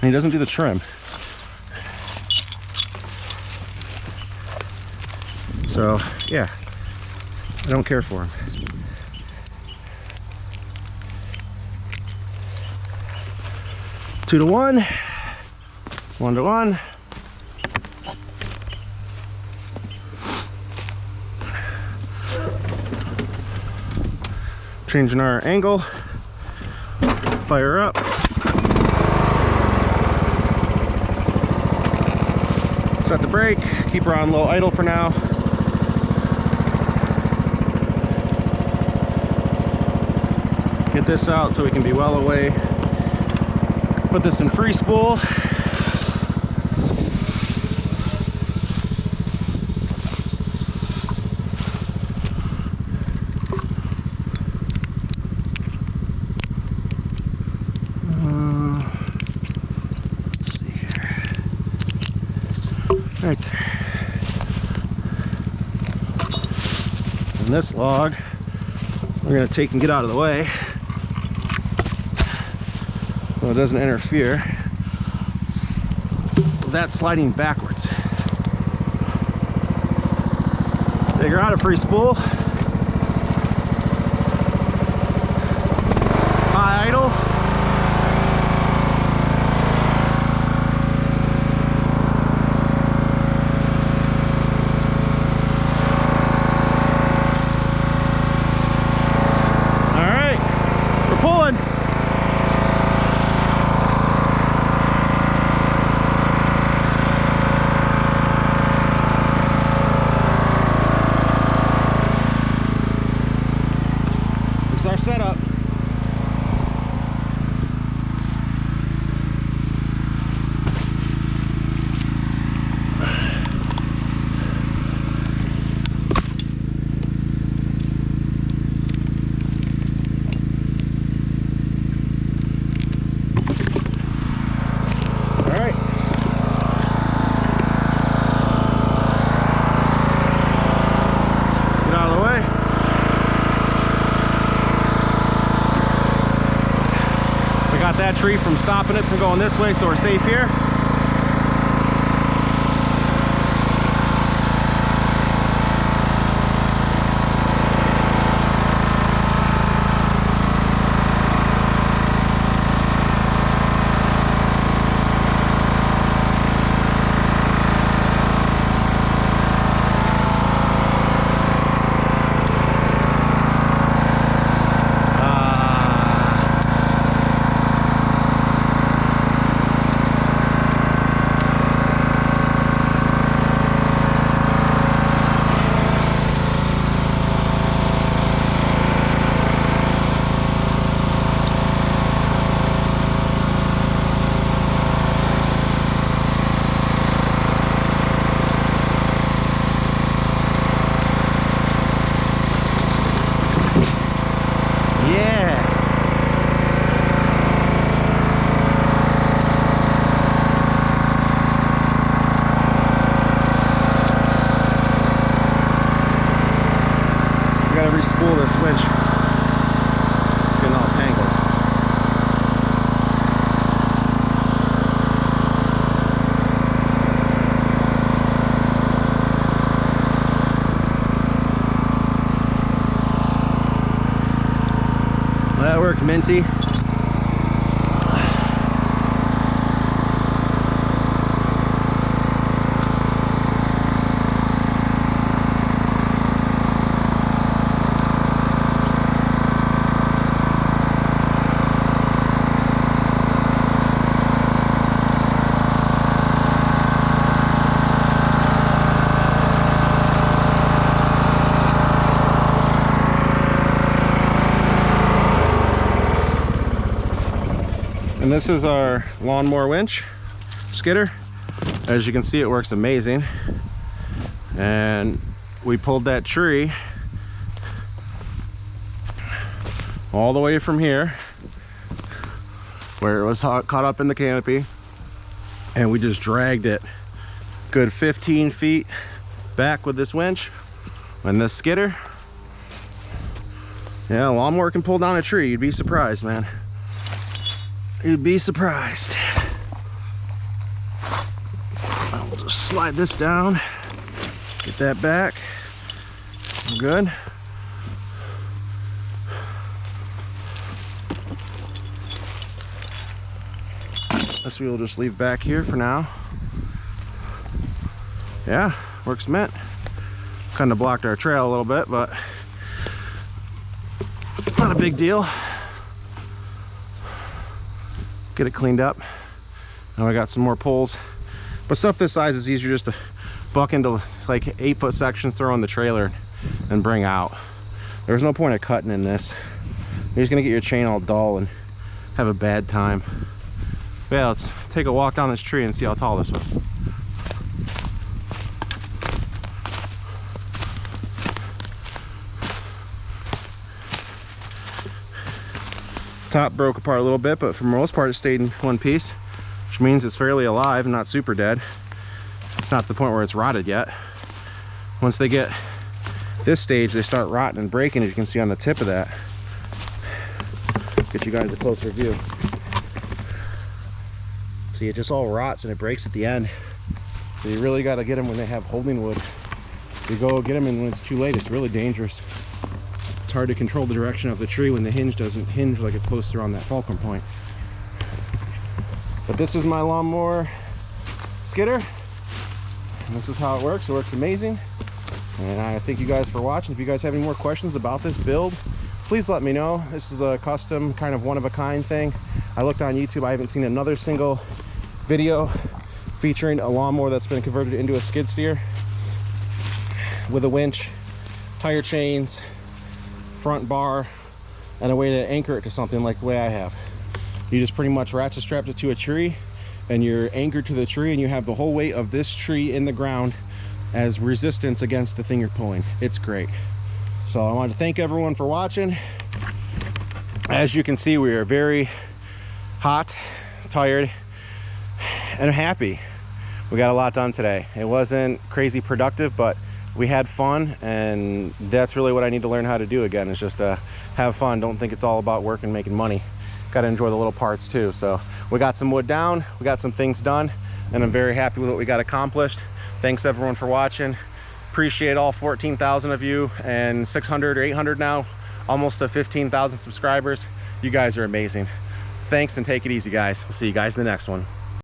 he doesn't do the trim. So yeah, I don't care for him. Two to one, 1 to 1. Changing our angle. Fire up. Set the brake. Keep her on low idle for now. Get this out so we can be well away. Put this in free spool. Let's see here. Right there. And this log we're going to take and get out of the way so it doesn't interfere with that sliding backwards. Take her out of free spool. High idle. Our setup. All right. Let's get out of the way. Got that tree from stopping it from going this way, so we're safe here. Gotta re-spool this winch. It's getting all tangled. Well, that worked, Minty. And this is our lawnmower winch skidder. As you can see, it works amazing. And we pulled that tree all the way from here where it was caught up in the canopy, and we just dragged it good 15 feet back with this winch and this skidder. Yeah, a lawnmower can pull down a tree. You'd be surprised, man. You'd be surprised. We'll just slide this down, get that back. We're good. This we'll just leave back here for now. Yeah, works mint. Kind of blocked our trail a little bit, but not a big deal. Get it cleaned up. Now I got some more poles, but stuff this size is easier just to buck into like 8-foot sections, throw in the trailer and bring out. There's no point of cutting in this. You're just gonna get your chain all dull and have a bad time. But yeah, let's take a walk down this tree and see how tall this was. Top broke apart a little bit, but for the most part it stayed in one piece, which means it's fairly alive and not super dead. It's not the point where it's rotted yet. Once they get this stage, they start rotting and breaking, as you can see on the tip of that. Get you guys a closer view. See, it just all rots and it breaks at the end. So you really got to get them when they have holding wood. If you go get them and when it's too late, it's really dangerous. It's hard to control the direction of the tree when the hinge doesn't hinge like it's supposed to on that fulcrum point. But this is my lawnmower skidder, and this is how it works. It works amazing, and I thank you guys for watching. If you guys have any more questions about this build, please let me know. This is a custom, kind of one-of-a-kind thing. I looked on YouTube, I haven't seen another single video featuring a lawnmower that's been converted into a skid steer with a winch, tire chains, front bar, and a way to anchor it to something like the way I have. You just pretty much ratchet strapped it to a tree and you're anchored to the tree, and you have the whole weight of this tree in the ground as resistance against the thing you're pulling. It's great. So I want to thank everyone for watching. As you can see, we are very hot, tired, and happy. We got a lot done today. It wasn't crazy productive, but we had fun, and that's really what I need to learn how to do again, is just have fun. Don't think it's all about work and making money. Got to enjoy the little parts too. So we got some wood down, we got some things done, and I'm very happy with what we got accomplished. Thanks everyone for watching. Appreciate all 14,000 of you, and 600 or 800 now, almost to 15,000 subscribers. You guys are amazing. Thanks, and take it easy, guys. We'll see you guys in the next one.